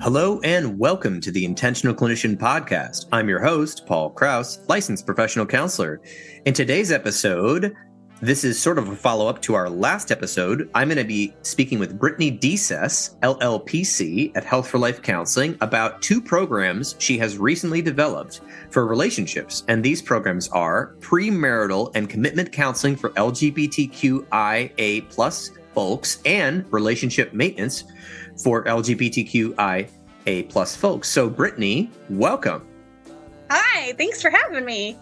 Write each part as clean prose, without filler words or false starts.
Hello and welcome to the Intentional Clinician podcast. I'm your host, Paul Krauss, licensed professional counselor. In today's episode, this is sort of a follow-up to our last episode. I'm going to be speaking with Brittani Decess, LLPC at Health for Life Counseling, about two programs she has recently developed for relationships. And these programs are Premarital and Commitment Counseling for LGBTQIA plus folks and Relationship Maintenance for LGBTQIA plus folks. So Brittani, welcome. Hi, thanks for having me.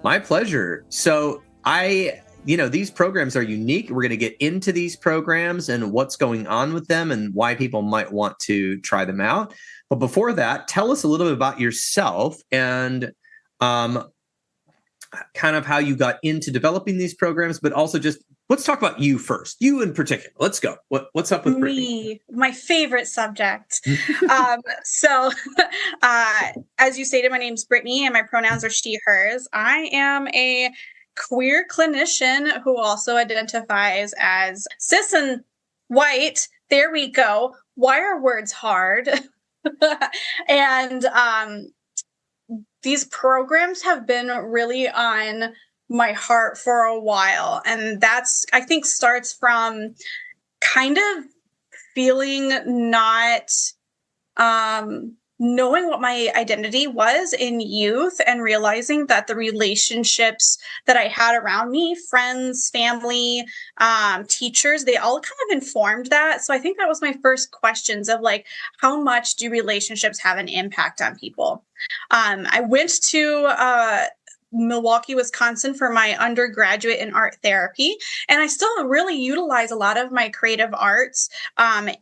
My pleasure. So these programs are unique. We're going to get into these programs and what's going on with them and why people might want to try them out. But before that, tell us a little bit about yourself and kind of how you got into developing these programs, but also just let's talk about you first. You in particular. Let's go. What's up with Brittani? Me, my favorite subject. As you stated, my name's Brittani and my pronouns are she, hers. I am a queer clinician who also identifies as cis and white. There we go. Why are words hard? And these programs have been really on my heart for a while. And that's, I think, starts from kind of feeling not knowing what my identity was in youth and realizing that the relationships that I had around me, friends, family, teachers, they all kind of informed that. So I think that was my first questions of like, how much do relationships have an impact on people? I went to Milwaukee, Wisconsin for my undergraduate in art therapy. And I still really utilize a lot of my creative arts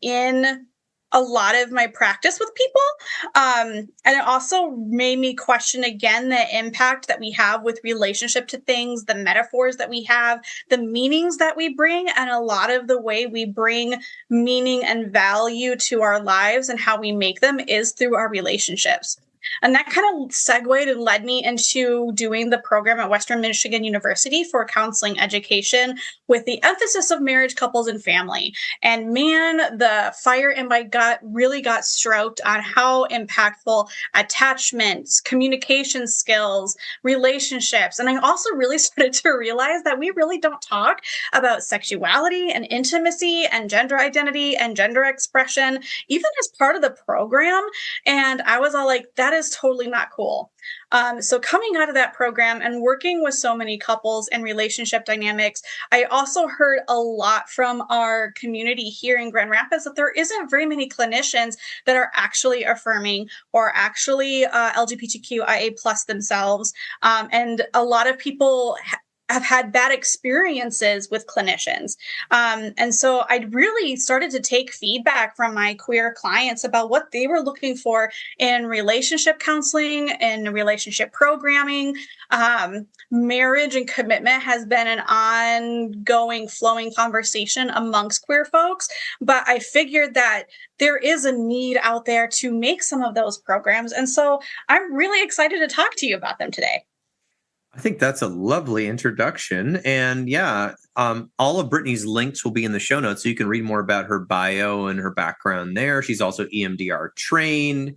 in a lot of my practice with people. And it also made me question again the impact that we have with relationship to things, the metaphors that we have, the meanings that we bring, and a lot of the way we bring meaning and value to our lives and how we make them is through our relationships. And that kind of segued and led me into doing the program at Western Michigan University for counseling education with the emphasis of marriage, couples, and family. And man, the fire in my gut really got stroked on how impactful attachments, communication skills, relationships. And I also really started to realize that we really don't talk about sexuality and intimacy and gender identity and gender expression, even as part of the program. And I was all like, that is totally not cool. So coming out of that program and working with so many couples and relationship dynamics, I also heard a lot from our community here in Grand Rapids that there isn't very many clinicians that are actually affirming or actually LGBTQIA plus themselves. And a lot of people have had bad experiences with clinicians. And so I really started to take feedback from my queer clients about what they were looking for in relationship counseling and relationship programming. Marriage and commitment has been an ongoing, flowing conversation amongst queer folks. But I figured that there is a need out there to make some of those programs. And so I'm really excited to talk to you about them today. I think that's a lovely introduction. And all of Brittani's links will be in the show notes, so you can read more about her bio and her background there. She's also EMDR trained.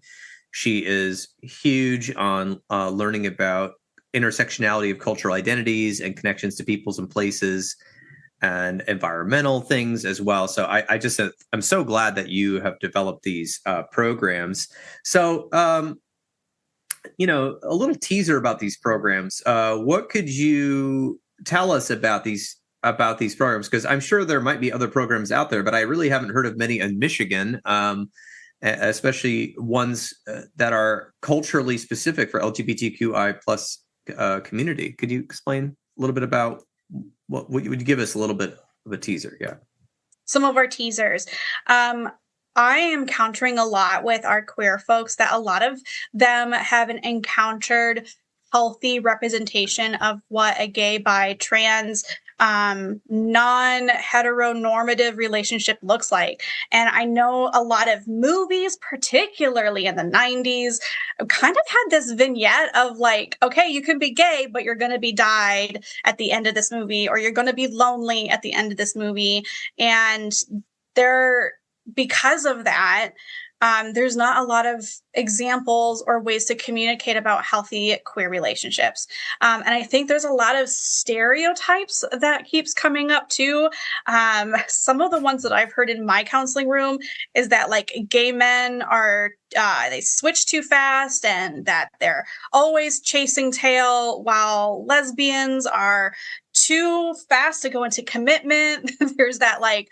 She is huge on learning about intersectionality of cultural identities and connections to peoples and places and environmental things as well. So I'm so glad that you have developed these programs. So, a little teaser about these programs. What could you tell us about these programs? Because I'm sure there might be other programs out there, but I really haven't heard of many in Michigan, especially ones that are culturally specific for LGBTQI plus community. Could you explain a little bit about what you would give us a little bit of a teaser? Yeah. Some of our teasers. I am encountering a lot with our queer folks that a lot of them haven't encountered healthy representation of what a gay, bi, trans, non-heteronormative relationship looks like. And I know a lot of movies, particularly in the 90s, kind of had this vignette of like, okay, you can be gay, but you're going to be died at the end of this movie, or you're going to be lonely at the end of this movie. And because of that, there's not a lot of examples or ways to communicate about healthy queer relationships. And I think there's a lot of stereotypes that keeps coming up too. Some of the ones that I've heard in my counseling room is that like gay men are, they switch too fast and that they're always chasing tail, while lesbians are too fast to go into commitment. There's that like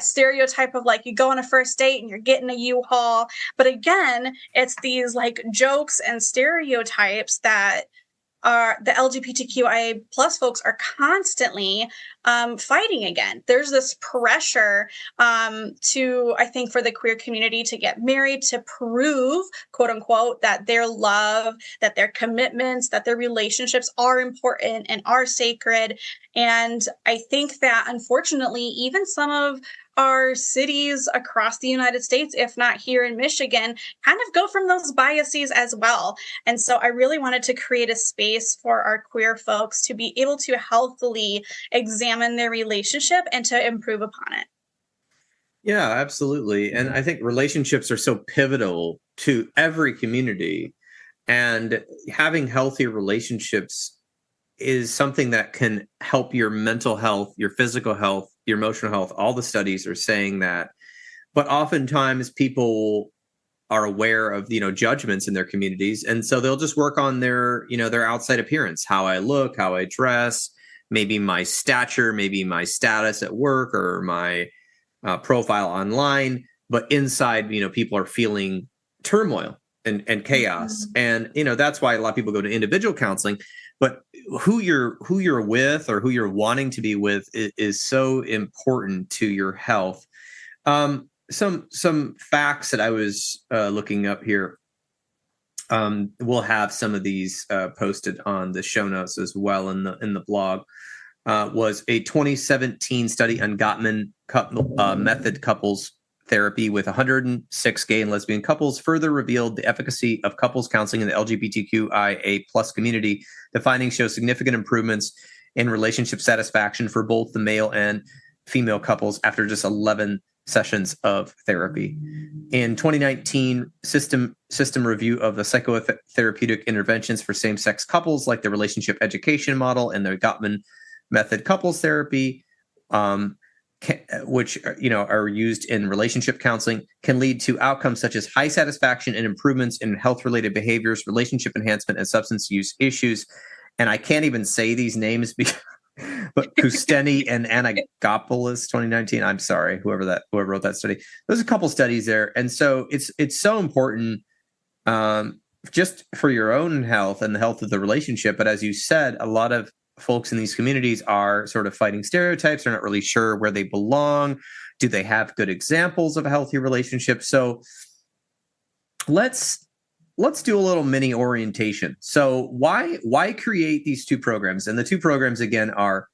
stereotype of like you go on a first date and you're getting a U-Haul. But again, it's these like jokes and stereotypes that are the LGBTQIA plus folks are constantly fighting again. There's this pressure to, I think, for the queer community to get married, to prove, quote unquote, that their love, that their commitments, that their relationships are important and are sacred. And I think that unfortunately, even some of our cities across the United States, if not here in Michigan, kind of go from those biases as well. And so I really wanted to create a space for our queer folks to be able to healthily examine their relationship and to improve upon it. Yeah, absolutely. And I think relationships are so pivotal to every community, and having healthy relationships is something that can help your mental health, your physical health, your emotional health. All the studies are saying that. But oftentimes people are aware of, judgments in their communities. And so they'll just work on their outside appearance, how I look, how I dress, maybe my stature, maybe my status at work or my profile online. But inside, people are feeling turmoil and chaos. Mm-hmm. And, that's why a lot of people go to individual counseling. But who you're with or who you're wanting to be with is so important to your health. Some facts that I was looking up here. We'll have some of these posted on the show notes as well in the blog. Was a 2017 study on Gottman method couples therapy with 106 gay and lesbian couples further revealed the efficacy of couples counseling in the LGBTQIA plus community. The findings show significant improvements in relationship satisfaction for both the male and female couples after just 11 sessions of therapy. In 2019, system review of the psychotherapeutic interventions for same-sex couples, like the relationship education model and the Gottman method couples therapy, which are used in relationship counseling, can lead to outcomes such as high satisfaction and improvements in health-related behaviors, relationship enhancement, and substance use issues. And I can't even say these names but Kusteni and Anagopoulos 2019. I'm sorry, whoever wrote that study. There's a couple studies there, and so it's so important just for your own health and the health of the relationship. But as you said, a lot of folks in these communities are sort of fighting stereotypes. They're not really sure where they belong. Do they have good examples of a healthy relationship? So let's do a little mini orientation. So why create these two programs? And the two programs, again, are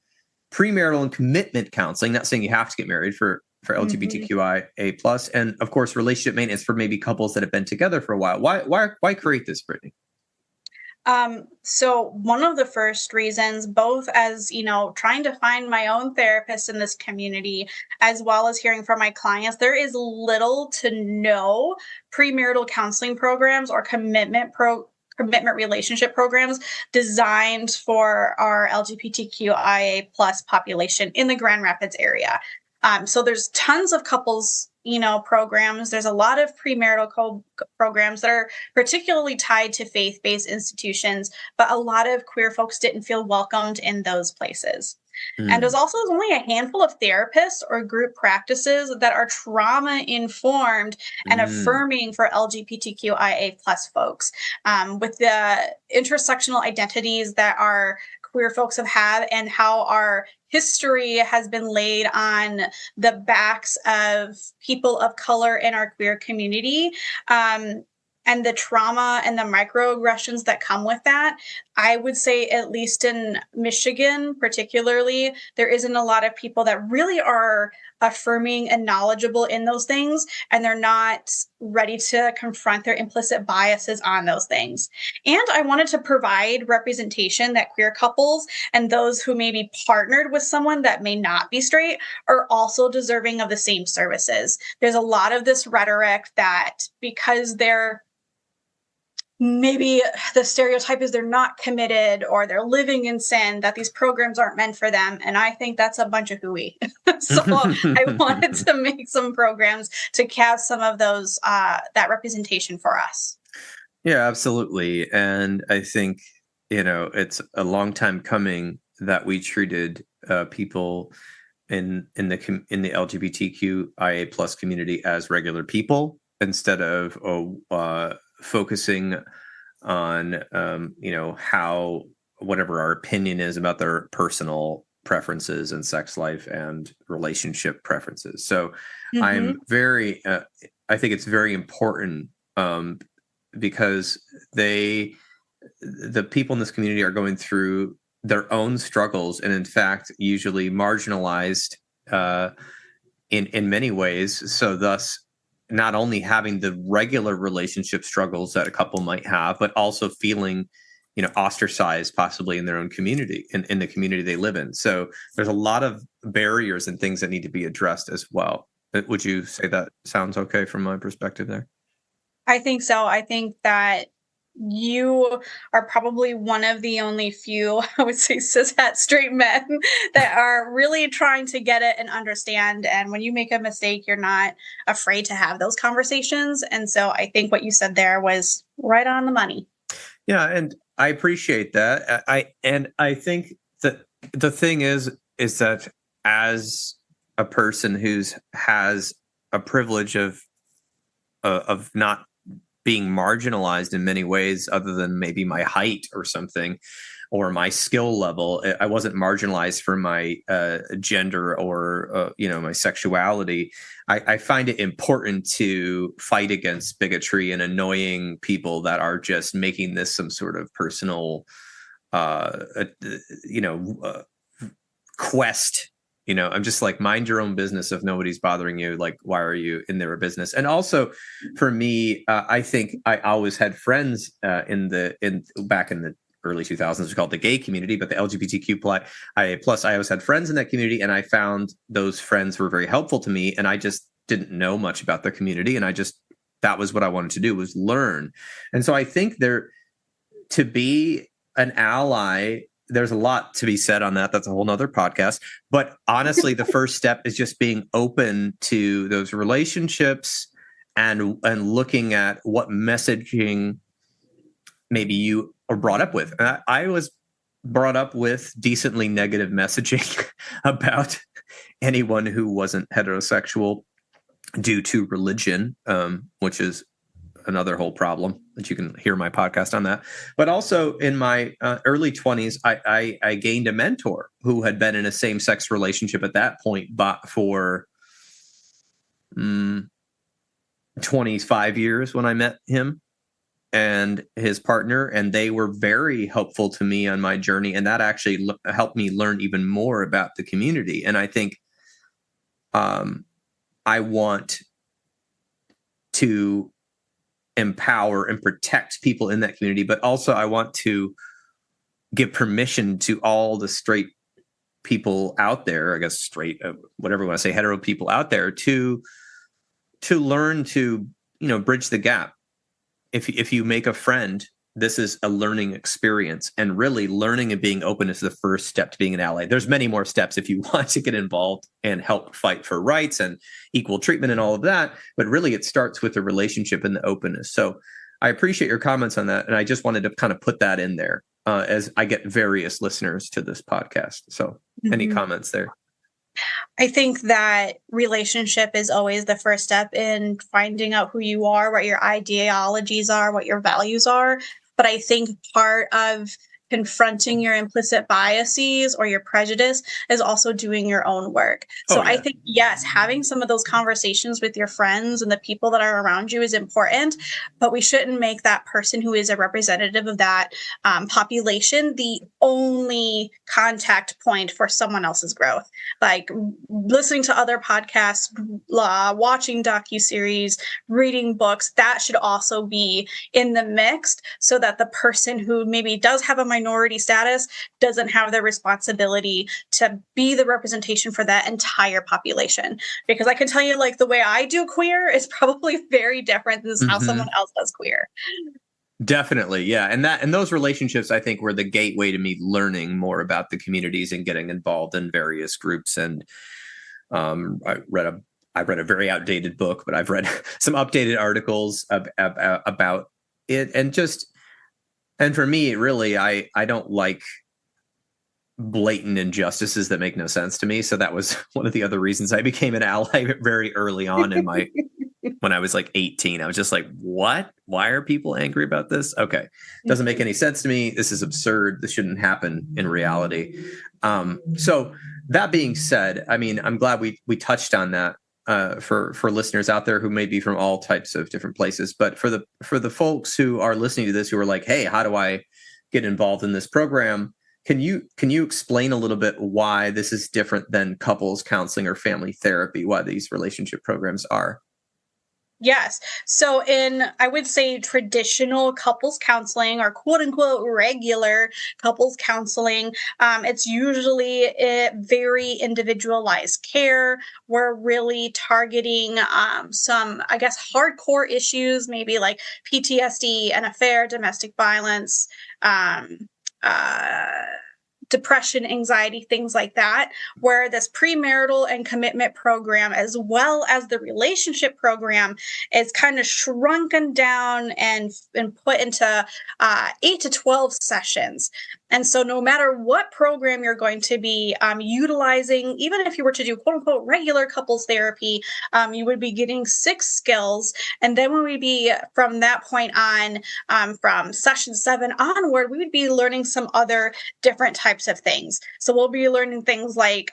premarital and commitment counseling. Not saying you have to get married for LGBTQIA plus, and of course, relationship maintenance for maybe couples that have been together for a while. Why create this, Brittani? So one of the first reasons, both as, trying to find my own therapist in this community, as well as hearing from my clients, there is little to no premarital counseling programs or commitment relationship programs designed for our LGBTQIA plus population in the Grand Rapids area. So there's tons of couples programs. There's a lot of premarital programs that are particularly tied to faith-based institutions, but a lot of queer folks didn't feel welcomed in those places. And there's also only a handful of therapists or group practices that are trauma-informed and affirming for LGBTQIA plus folks, with the intersectional identities that our queer folks have had and how our history has been laid on the backs of people of color in our queer community, and the trauma and the microaggressions that come with that. I would say, at least in Michigan particularly, there isn't a lot of people that really are affirming and knowledgeable in those things, and they're not ready to confront their implicit biases on those things. And I wanted to provide representation that queer couples and those who may be partnered with someone that may not be straight are also deserving of the same services. There's a lot of this rhetoric that because they're maybe the stereotype is they're not committed or they're living in sin, that these programs aren't meant for them. And I think that's a bunch of hooey. So I wanted to make some programs to have some of those, that representation for us. Yeah, absolutely. And I think, it's a long time coming that we treated people in the LGBTQIA plus community as regular people instead of focusing on how whatever our opinion is about their personal preferences and sex life and relationship preferences. So I'm very I think it's very important because the people in this community are going through their own struggles and in fact usually marginalized in many ways. So thus not only having the regular relationship struggles that a couple might have, but also feeling, ostracized possibly in their own community, in the community they live in. So there's a lot of barriers and things that need to be addressed as well. Would you say that sounds okay from my perspective there? I think so. I think that you are probably one of the only few, I would say, cishet straight men that are really trying to get it and understand. And when you make a mistake, you're not afraid to have those conversations. And so I think what you said there was right on the money. Yeah, and I appreciate that. I think that the thing is that as a person who's has a privilege of not being marginalized in many ways other than maybe my height or something or my skill level. I wasn't marginalized for my gender or, my sexuality. I find it important to fight against bigotry and annoying people that are just making this some sort of personal, quest. I'm just like, mind your own business. If nobody's bothering you, like, why are you in their business? And also for me, I think I always had friends back in the early 2000s, it was called the gay community, but the LGBTQIA+, I always had friends in that community. And I found those friends were very helpful to me. And I just didn't know much about the community. And that was what I wanted to do, was learn. And so I think to be an ally, there's a lot to be said on that. That's a whole nother podcast. But honestly, the first step is just being open to those relationships and looking at what messaging maybe you are brought up with. I was brought up with decently negative messaging about anyone who wasn't heterosexual due to religion, which is another whole problem that you can hear my podcast on that. But also in my early 20s, I gained a mentor who had been in a same-sex relationship at that point, but for 25 years when I met him and his partner, and they were very helpful to me on my journey. And that actually helped me learn even more about the community. And I think I want to empower and protect people in that community, but also I want to give permission to all the straight people out there, I guess straight, whatever you want to say, hetero people out there to learn to, bridge the gap. If you make a friend, this is a learning experience, and really learning and being open is the first step to being an ally. There's many more steps if you want to get involved and help fight for rights and equal treatment and all of that. But really it starts with the relationship and the openness. So I appreciate your comments on that. And I just wanted to kind of put that in there as I get various listeners to this podcast. So any comments there? I think that relationship is always the first step in finding out who you are, what your ideologies are, what your values are. But I think part of confronting your implicit biases or your prejudice is also doing your own work. So I think, yes, having some of those conversations with your friends and the people that are around you is important, but we shouldn't make that person who is a representative of that population the only contact point for someone else's growth. Like listening to other podcasts, watching docuseries, reading books, that should also be in the mix so that the person who maybe does have a minority status doesn't have the responsibility to be the representation for that entire population. Because I can tell you, like, the way I do queer is probably very different than how someone else does queer. Definitely. Yeah. And those relationships, I think, were the gateway to me learning more about the communities and getting involved in various groups. And I read a very outdated book, but I've read some updated articles about it. And for me, really, I don't like blatant injustices that make no sense to me. So that was one of the other reasons I became an ally very early on in my when I was like 18. I was just like, what? Why are people angry about this? Okay. Doesn't make any sense to me. This is absurd. This shouldn't happen in reality. So that being said, I mean, I'm glad we touched on that for listeners out there who may be from all types of different places. But for the folks who are listening to this, who are like, hey, how do I get involved in this program? Can you explain a little bit why this is different than couples counseling or family therapy, why these relationship programs are? Yes. So in, I would say, traditional couples counseling or quote unquote regular couples counseling, it's usually a very individualized care. We're really targeting some, I guess, hardcore issues, maybe like PTSD, an affair, domestic violence, depression, anxiety, things like that, where this premarital and commitment program, as well as the relationship program, is kind of shrunken down and put into 8 to 12 sessions. And so no matter what program you're going to be utilizing, even if you were to do quote unquote regular couples therapy, you would be getting 6 skills. And then when we be from that point on, from session 7 onward, we would be learning some other different types of things. So we'll be learning things like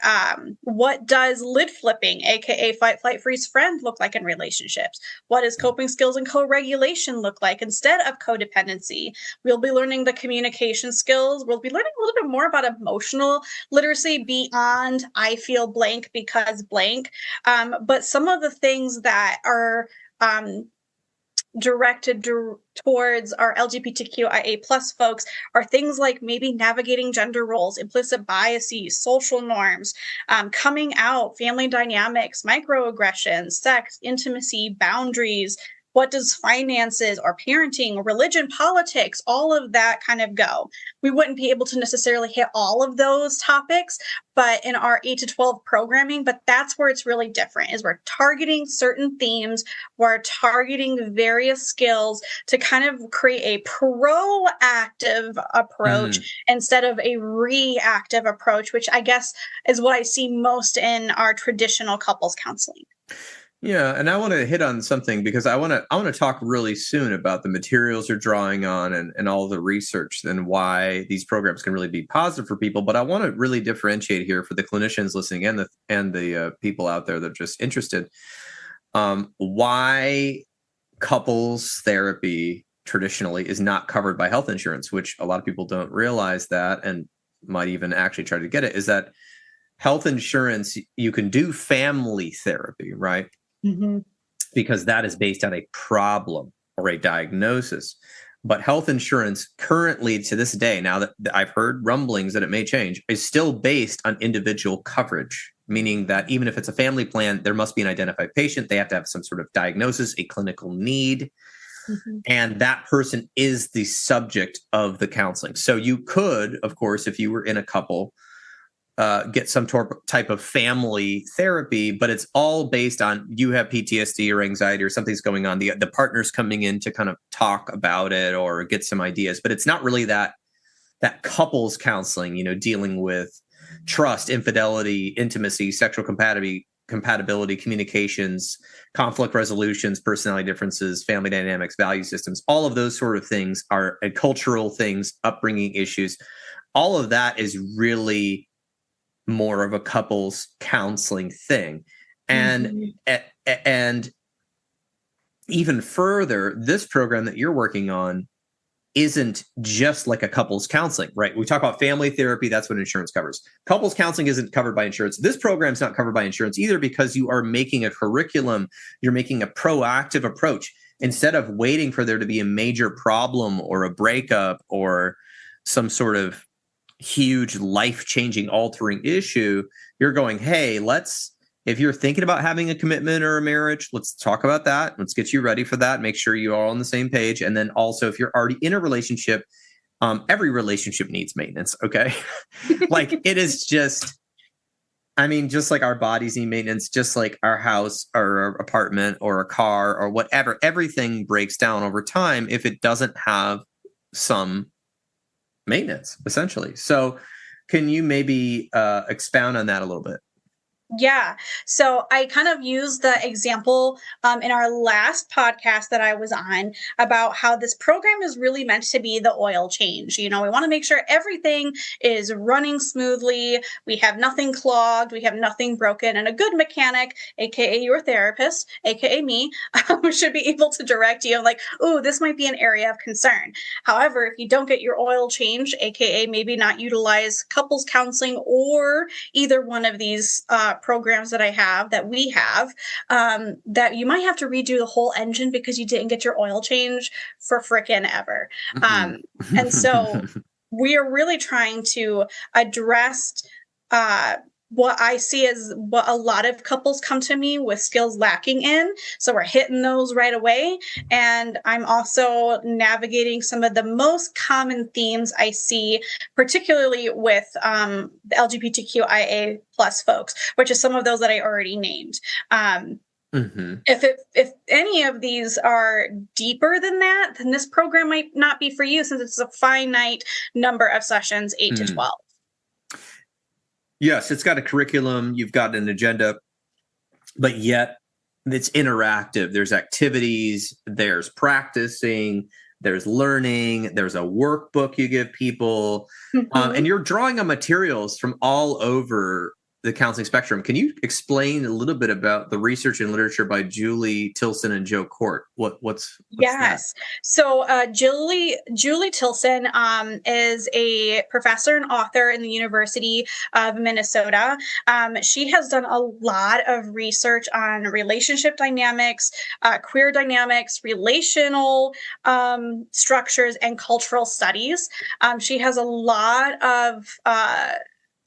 what does lid flipping, aka fight, flight, freeze, friend, look like in relationships? What does coping skills and co-regulation look like instead of codependency? We'll be learning the communication skills. We'll be learning a little bit more about emotional literacy beyond I feel blank because blank. But some of the things that are directed towards our LGBTQIA plus folks are things like maybe navigating gender roles, implicit biases, social norms, coming out, family dynamics, microaggressions, sex, intimacy, boundaries. What does finances or parenting, religion, politics, all of that kind of go? We wouldn't be able to necessarily hit all of those topics, but in our 8 to 12 programming, but that's where it's really different, is we're targeting certain themes, we're targeting various skills to kind of create a proactive approach instead of a reactive approach, which I guess is what I see most in our traditional couples counseling. Yeah, and I want to hit on something because I want to talk really soon about the materials you're drawing on and all the research and why these programs can really be positive for people. But I want to really differentiate here for the clinicians listening and the people out there that are just interested. Why couples therapy traditionally is not covered by health insurance, which a lot of people don't realize that and might even actually try to get it, is that health insurance, you can do family therapy, right? Mm-hmm. Because that is based on a problem or a diagnosis. But health insurance currently to this day, now that I've heard rumblings that it may change, is still based on individual coverage, meaning that even if it's a family plan, there must be an identified patient. They have to have some sort of diagnosis, a clinical need. Mm-hmm. And that person is the subject of the counseling. So you could, of course, if you were in a couple, get some type of family therapy, but it's all based on you have PTSD or anxiety or something's going on. The partner's coming in to kind of talk about it or get some ideas, but it's not really that couples counseling, dealing with trust, infidelity, intimacy, sexual compatibility, communications, conflict resolutions, personality differences, family dynamics, value systems, all of those sort of things are cultural things, upbringing issues. All of that is really more of a couples counseling thing. And and even further, this program that you're working on isn't just like a couples counseling, right? We talk about family therapy, that's what insurance covers. Couples counseling isn't covered by insurance. This program's not covered by insurance either, because you are making a curriculum, you're making a proactive approach. Instead of waiting for there to be a major problem or a breakup or some sort of huge life-changing, altering issue, you're going, hey, if you're thinking about having a commitment or a marriage, let's talk about that. Let's get you ready for that. Make sure you're all on the same page. And then also, if you're already in a relationship, every relationship needs maintenance. Okay. Like it is just, I mean, just like our bodies need maintenance, just like our house or our apartment or a car or whatever, everything breaks down over time if it doesn't have some maintenance, essentially. So can you maybe expound on that a little bit? Yeah. So I kind of used the example in our last podcast that I was on about how this program is really meant to be the oil change. You know, we want to make sure everything is running smoothly. We have nothing clogged. We have nothing broken. And a good mechanic, AKA your therapist, AKA me, should be able to direct you like, oh, this might be an area of concern. However, if you don't get your oil changed, AKA maybe not utilize couples counseling or either one of these programs that we have, that you might have to redo the whole engine because you didn't get your oil change for frickin' ever. And so we are really trying to address what I see as what a lot of couples come to me with skills lacking in. So we're hitting those right away. And I'm also navigating some of the most common themes I see, particularly with the LGBTQIA plus folks, which is some of those that I already named. If any of these are deeper than that, then this program might not be for you, since it's a finite number of sessions, 8 to 12. Yes, it's got a curriculum, you've got an agenda, but yet it's interactive. There's activities, there's practicing, there's learning, there's a workbook you give people, and you're drawing on materials from all over the counseling spectrum. Can you explain a little bit about the research and literature by Julie Tilsen and Joe Kort? What's yes. That? So Julie Tilsen is a professor and author in the University of Minnesota. She has done a lot of research on relationship dynamics, queer dynamics, relational structures, and cultural studies. She has a lot of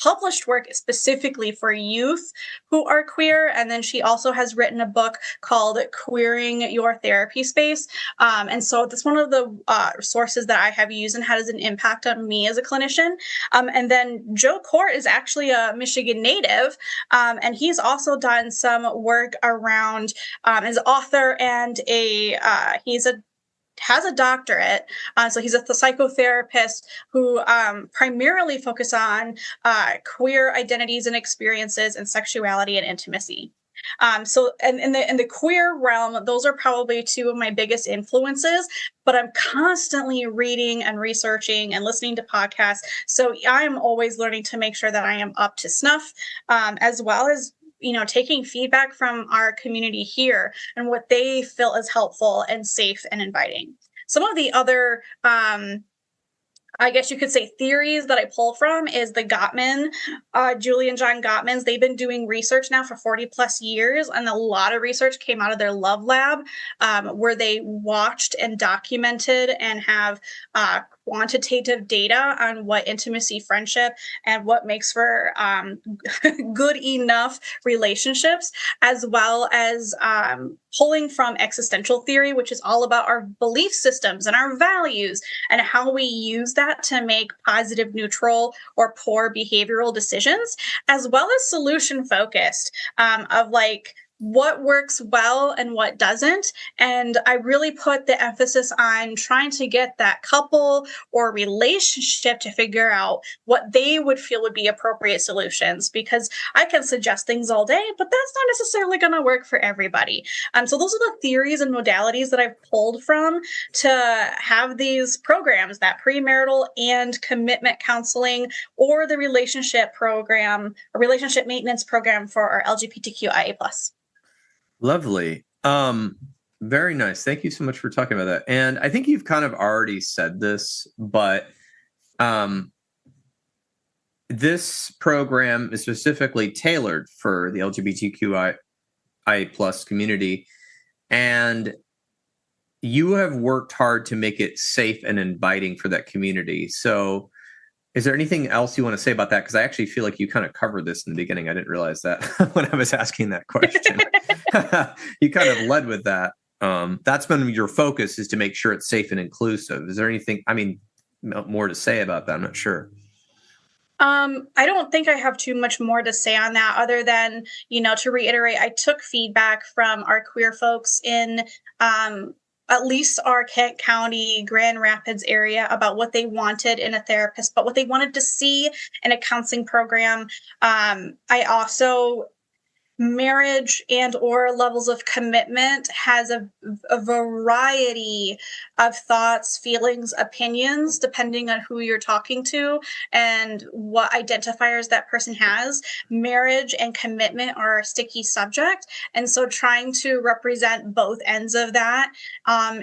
published work specifically for youth who are queer. And then she also has written a book called Queering Your Therapy Space. And so that's one of the sources that I have used and has an impact on me as a clinician. And then Joe Kort is actually a Michigan native. And he's also done some work around as author and has a doctorate. So he's a psychotherapist who primarily focus on queer identities and experiences and sexuality and intimacy. So in the queer realm, those are probably two of my biggest influences, but I'm constantly reading and researching and listening to podcasts. So I'm always learning to make sure that I am up to snuff, as well as taking feedback from our community here and what they feel is helpful and safe and inviting. Some of the other, I guess you could say, theories that I pull from is the Gottman, Julie and John Gottmans. They've been doing research now for 40 plus years, and a lot of research came out of their Love Lab, where they watched and documented and have quantitative data on what intimacy, friendship, and what makes for good enough relationships, as well as pulling from existential theory, which is all about our belief systems and our values and how we use that to make positive, neutral, or poor behavioral decisions, as well as solution focused of like, what works well and what doesn't. And I really put the emphasis on trying to get that couple or relationship to figure out what they would feel would be appropriate solutions, because I can suggest things all day, but that's not necessarily going to work for everybody. So those are the theories and modalities that I've pulled from to have these programs, that premarital and commitment counseling, or the relationship program, a relationship maintenance program for our LGBTQIA+. Lovely. Very nice. Thank you so much for talking about that. And I think you've kind of already said this, but this program is specifically tailored for the LGBTQIA+ community, and you have worked hard to make it safe and inviting for that community. So is there anything else you want to say about that? Because I actually feel like you kind of covered this in the beginning. I didn't realize that when I was asking that question. You kind of led with that. That's been your focus, is to make sure it's safe and inclusive. Is there anything, more to say about that? I'm not sure. I don't think I have too much more to say on that, other than, to reiterate, I took feedback from our queer folks in at least our Kent County, Grand Rapids area about what they wanted in a therapist, but what they wanted to see in a counseling program. I also, marriage and or levels of commitment has a variety of thoughts, feelings, opinions, depending on who you're talking to and what identifiers that person has. Marriage and commitment are a sticky subject. And so trying to represent both ends of that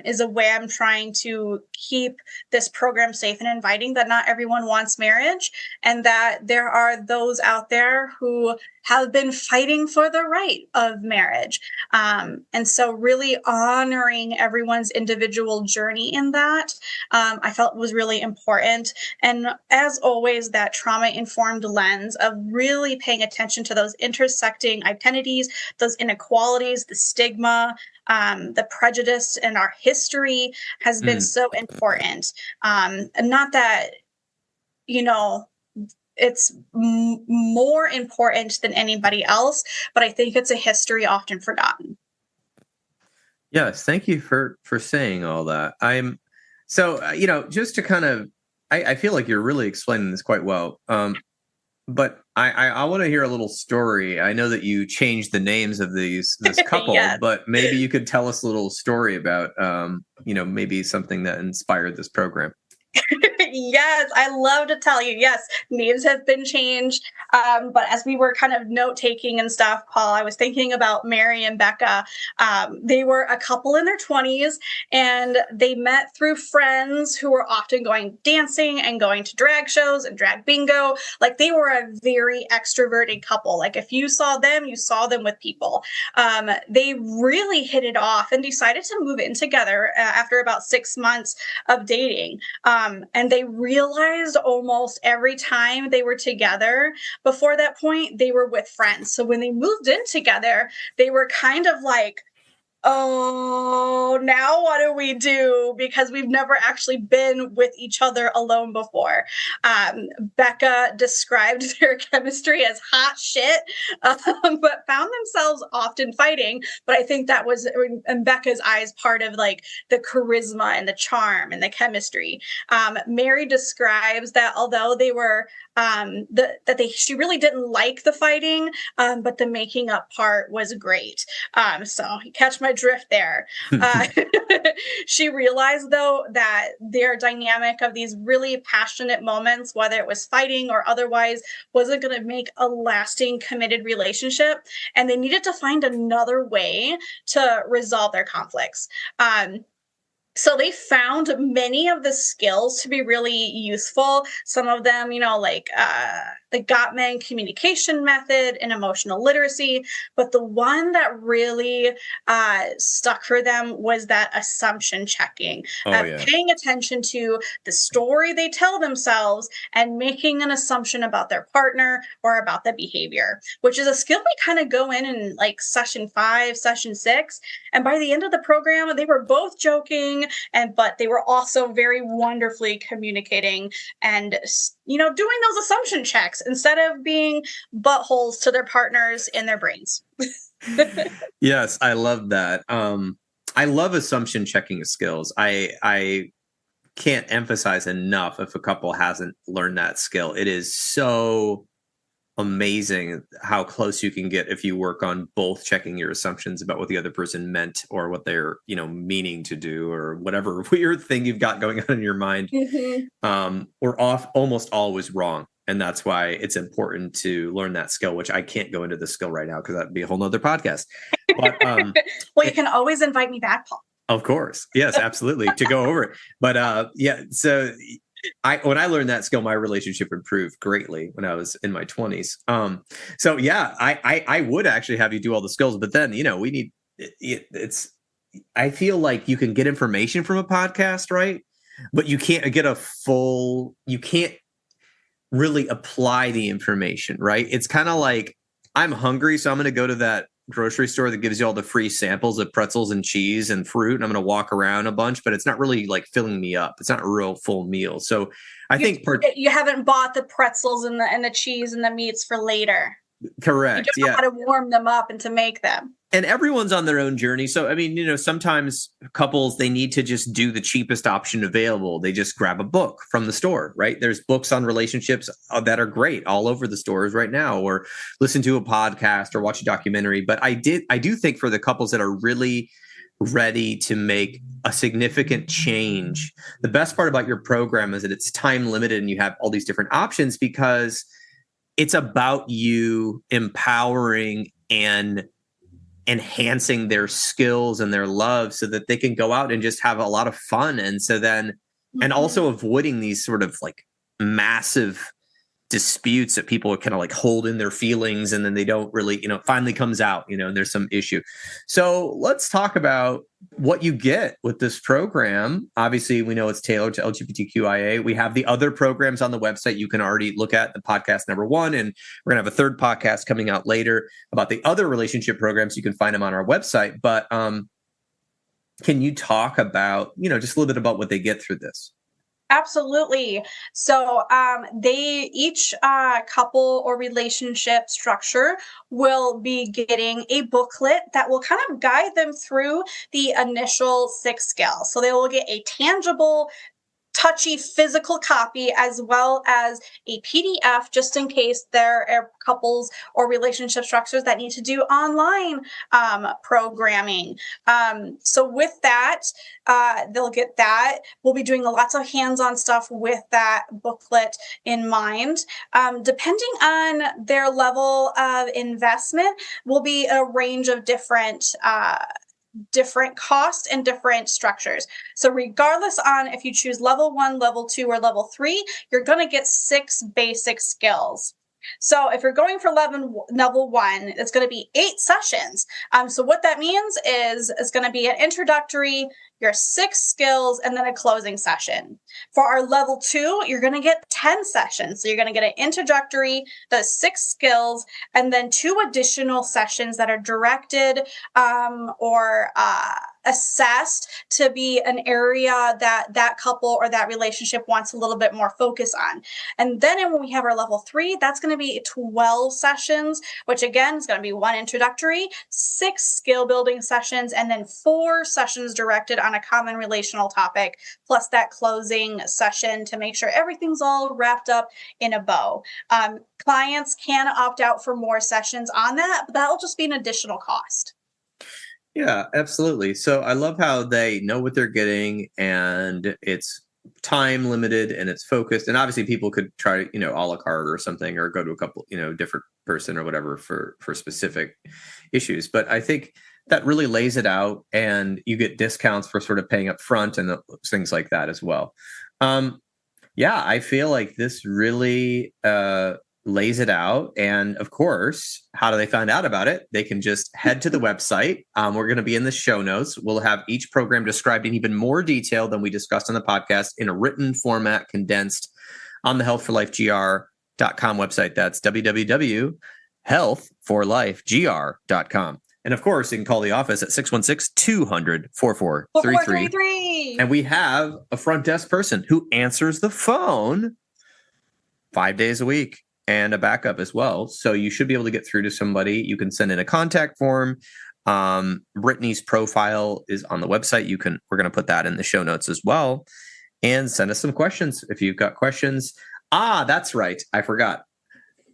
is a way I'm trying to keep this program safe and inviting, that not everyone wants marriage, and that there are those out there who have been fighting for the right of marriage. And so really honoring everyone's individual journey in that, I felt was really important. And as always, that trauma-informed lens of really paying attention to those intersecting identities, those inequalities, the stigma, the prejudice in our history has been so important. Not that, it's more important than anybody else, but I think it's a history often forgotten. Yes, thank you for saying all that. Just to kind of, I feel like you're really explaining this quite well. But I want to hear a little story. I know that you changed the names of this couple, yes. But maybe you could tell us a little story about, maybe something that inspired this program. Yes, I love to tell you. Yes, names have been changed. But as we were kind of note-taking and stuff, Paul, I was thinking about Mary and Becca. They were a couple in their 20s, and they met through friends who were often going dancing and going to drag shows and drag bingo. Like, they were a very extroverted couple. Like, if you saw them, you saw them with people. They really hit it off and decided to move in together after about 6 months of dating. And they realized almost every time they were together, before that point, they were with friends. So when they moved in together, they were kind of like, oh, now what do we do? Because we've never actually been with each other alone before. Becca described their chemistry as hot shit, but found themselves often fighting. But I think that was, in Becca's eyes, part of like the charisma and the charm and the chemistry. Mary describes that although they were, she really didn't like the fighting, but the making up part was great. So you catch my drift there. She realized, though, that their dynamic of these really passionate moments, whether it was fighting or otherwise, wasn't going to make a lasting, committed relationship, and they needed to find another way to resolve their conflicts. So they found many of the skills to be really useful. Some of them, like the Gottman communication method and emotional literacy. But the one that really stuck for them was that assumption checking. Paying attention to the story they tell themselves and making an assumption about their partner or about the behavior, which is a skill we kind of go in like session 5, session 6. And by the end of the program, they were both joking, but they were also very wonderfully communicating and, doing those assumption checks instead of being buttholes to their partners in their brains. Yes, I love that. I love assumption checking skills. I can't emphasize enough if a couple hasn't learned that skill. It is so amazing how close you can get if you work on both checking your assumptions about what the other person meant or what they're, meaning to do or whatever weird thing you've got going on in your mind. We're almost always wrong. And that's why it's important to learn that skill, which I can't go into the skill right now because that'd be a whole nother podcast. But well, you can always invite me back, Paul. Of course. Yes, absolutely. To go over it. But so when I learned that skill, my relationship improved greatly when I was in my 20s. So yeah, I would actually have you do all the skills, but then, we need I feel like you can get information from a podcast, right? But you can't get you can't really apply the information, right? It's kind of like, I'm hungry, so I'm going to go to that grocery store that gives you all the free samples of pretzels and cheese and fruit, and I'm going to walk around a bunch, but it's not really like filling me up. It's not a real full meal. So I think you haven't bought the pretzels and the cheese and the meats for later. Correct. You don't know how to warm them up and to make them. And everyone's on their own journey. So, I mean, sometimes couples, they need to just do the cheapest option available. They just grab a book from the store, right? There's books on relationships that are great all over the stores right now, or listen to a podcast or watch a documentary. But I do think for the couples that are really ready to make a significant change, the best part about your program is that it's time limited and you have all these different options because it's about you empowering and enhancing their skills and their love so that they can go out and just have a lot of fun. And so then, and also avoiding these sort of like massive disputes that people kind of like hold in their feelings and then they don't really, finally comes out, and there's some issue. So let's talk about what you get with this program. Obviously, we know it's tailored to LGBTQIA. We have the other programs on the website. You can already look at the podcast number 1, and we're gonna have a third podcast coming out later about the other relationship programs. You can find them on our website. But can you talk about, just a little bit about what they get through this? Absolutely. So each couple or relationship structure will be getting a booklet that will kind of guide them through the initial 6 skills. So they will get a tangible, touchy physical copy as well as a PDF just in case there are couples or relationship structures that need to do online programming. So with that, they'll get that. We'll be doing lots of hands-on stuff with that booklet in mind. Depending on their level of investment, will be a range of different cost and different structures. So regardless on if you choose level 1, level 2, or level 3, you're going to get 6 basic skills. So if you're going for level 1, it's going to be 8 sessions. So what that means is it's going to be an introductory, your 6 skills, and then a closing session. For our level 2, you're going to get 10 sessions. So you're going to get an introductory, the 6 skills, and then 2 additional sessions that are directed or assessed to be an area that couple or that relationship wants a little bit more focus on. And then when we have our level 3, that's going to be 12 sessions, which again is going to be 1 introductory, 6 skill building sessions, and then 4 sessions directed on a common relational topic, plus that closing session to make sure everything's all wrapped up in a bow. Clients can opt out for more sessions on that, but that'll just be an additional cost. Yeah, absolutely. So I love how they know what they're getting and it's time limited and it's focused. And obviously people could try, a la carte or something, or go to a couple, different person or whatever for specific issues. But I think that really lays it out and you get discounts for sort of paying up front and things like that as well. Yeah, I feel like this really lays it out. And of course, how do they find out about it? They can just head to the website. We're going to be in the show notes. We'll have each program described in even more detail than we discussed on the podcast in a written format, condensed on the healthforlifegr.com website. That's www.healthforlifegr.com. And of course, you can call the office at 616-200-4433. And we have a front desk person who answers the phone 5 days a week. and a backup as well. So you should be able to get through to somebody. You can send in a contact form. Brittani's profile is on the website. We're going to put that in the show notes as well. And send us some questions if you've got questions. That's right. I forgot.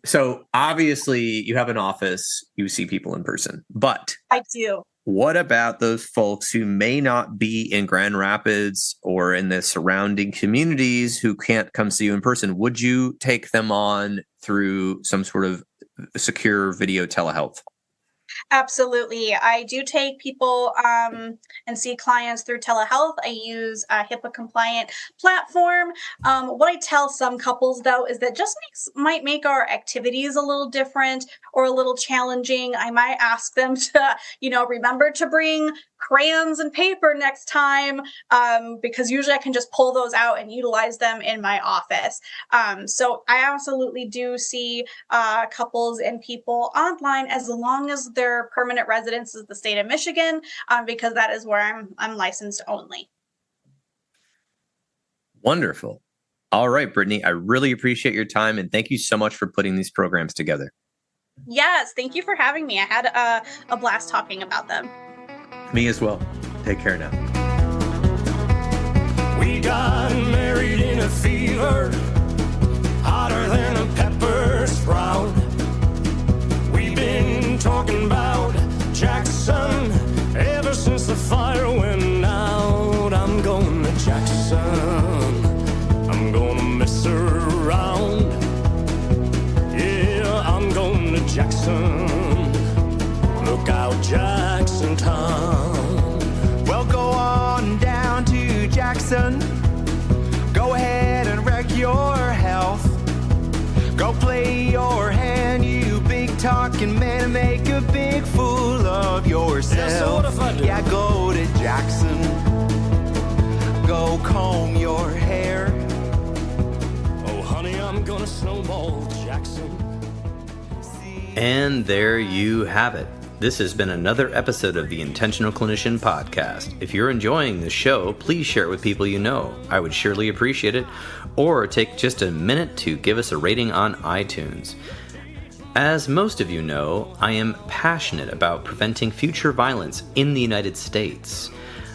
So obviously you have an office, you see people in person, but I do. What about those folks who may not be in Grand Rapids or in the surrounding communities who can't come see you in person? Would you take them on through some sort of secure video telehealth? Absolutely. I do take people and see clients through telehealth. I use a HIPAA compliant platform. What I tell some couples, though, is that just might make our activities a little different or a little challenging. I might ask them to, remember to bring crayons and paper next time, because usually I can just pull those out and utilize them in my office. So I absolutely do see couples and people online as long as their permanent residence is the state of Michigan, because that is where I'm licensed only. Wonderful. All right, Brittani, I really appreciate your time, and thank you so much for putting these programs together. Yes, thank you for having me. I had a blast talking about them. Me as well. Take care now. We got married in a fever, hotter than a pepper sprout. We've been talking about Jackson ever since the fire went out. I'm going to Jackson. I'm gonna mess around. Yeah, I'm going to Jackson. Look out, Jackson Town. Well, go on down to Jackson. Go ahead and wreck your health. Go play your hand, you big talking man, and make a big fool of yourself. Yeah, so what if I do? Yeah, go to Jackson. Go comb your hair. Oh, honey, I'm gonna snowball Jackson. And there you have it. This has been another episode of the Intentional Clinician podcast. If you're enjoying the show, please share it with people you know. I would surely appreciate it. Or take just a minute to give us a rating on iTunes. As most of you know, I am passionate about preventing future violence in the United States.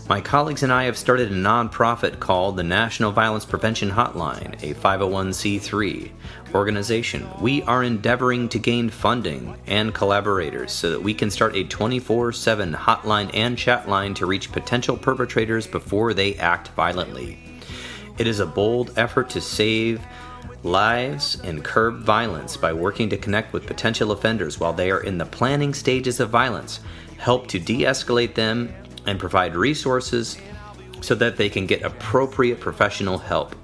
My colleagues and I have started a nonprofit called the National Violence Prevention Hotline, a 501c3 organization. We are endeavoring to gain funding and collaborators so that we can start a 24/7 hotline and chat line to reach potential perpetrators before they act violently. It is a bold effort to save lives and curb violence by working to connect with potential offenders while they are in the planning stages of violence, help to de-escalate them, and provide resources so that they can get appropriate professional help.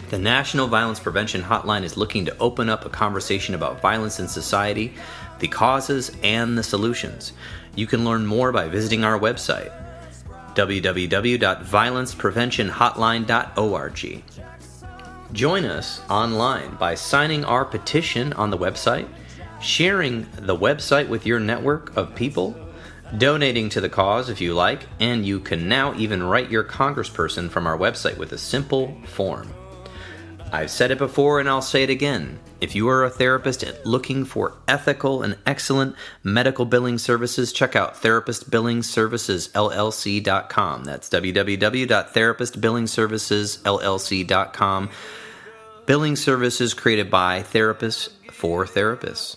The National Violence Prevention Hotline is looking to open up a conversation about violence in society, the causes, and the solutions. You can learn more by visiting our website, www.violencepreventionhotline.org. Join us online by signing our petition on the website, sharing the website with your network of people, donating to the cause if you like, and you can now even write your congressperson from our website with a simple form. I've said it before and I'll say it again. If you are a therapist looking for ethical and excellent medical billing services, check out therapistbillingservicesllc.com. That's www.therapistbillingservicesllc.com. Billing services created by therapists for therapists.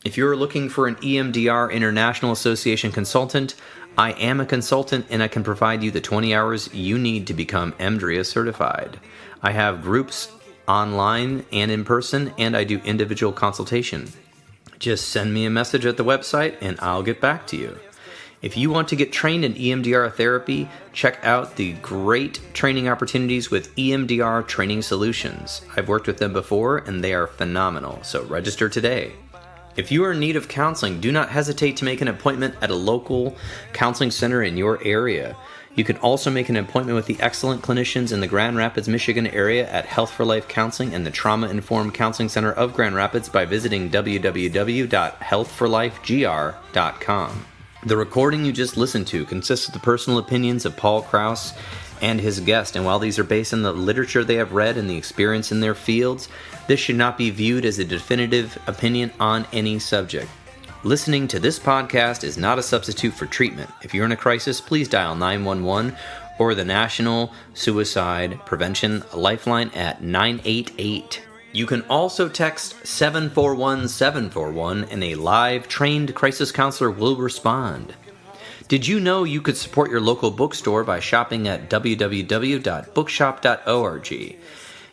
If you're looking for an EMDR International Association consultant, I am a consultant and I can provide you the 20 hours you need to become EMDRIA certified. I have groups online and in person, and I do individual consultation. Just send me a message at the website and I'll get back to you. If you want to get trained in EMDR therapy, check out the great training opportunities with EMDR Training Solutions. I've worked with them before and they are phenomenal, so register today. If you are in need of counseling, do not hesitate to make an appointment at a local counseling center in your area. You can also make an appointment with the excellent clinicians in the Grand Rapids, Michigan area at Health for Life Counseling and the Trauma Informed Counseling Center of Grand Rapids by visiting www.healthforlifegr.com. The recording you just listened to consists of the personal opinions of Paul Krauss and his guest, and while these are based on the literature they have read and the experience in their fields, this should not be viewed as a definitive opinion on any subject. Listening to this podcast is not a substitute for treatment. If you're in a crisis, please dial 911 or the National Suicide Prevention Lifeline at 988. You can also text 741-741 and a live trained crisis counselor will respond. Did you know you could support your local bookstore by shopping at www.bookshop.org?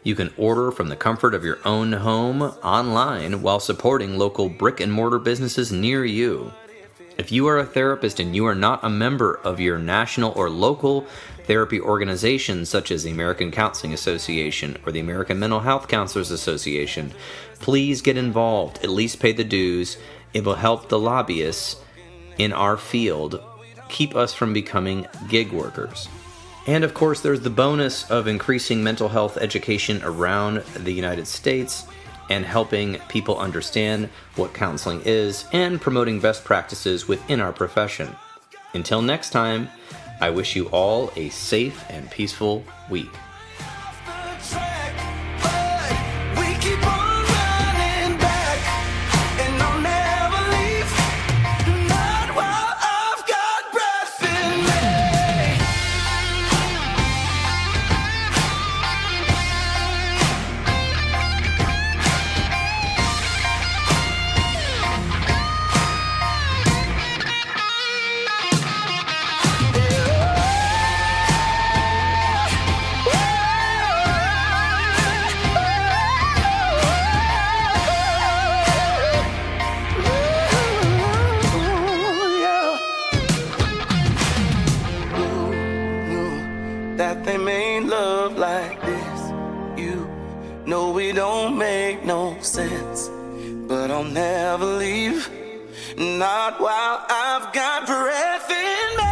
You can order from the comfort of your own home online while supporting local brick and mortar businesses near you. If you are a therapist and you are not a member of your national or local therapy organizations such as the American Counseling Association or the American Mental Health Counselors Association, please get involved. At least pay the dues. It will help the lobbyists in our field keep us from becoming gig workers. And of course, there's the bonus of increasing mental health education around the United States and helping people understand what counseling is and promoting best practices within our profession. Until next time, I wish you all a safe and peaceful week. That they made love like this. You know we don't make no sense, but I'll never leave, not while I've got breath in me.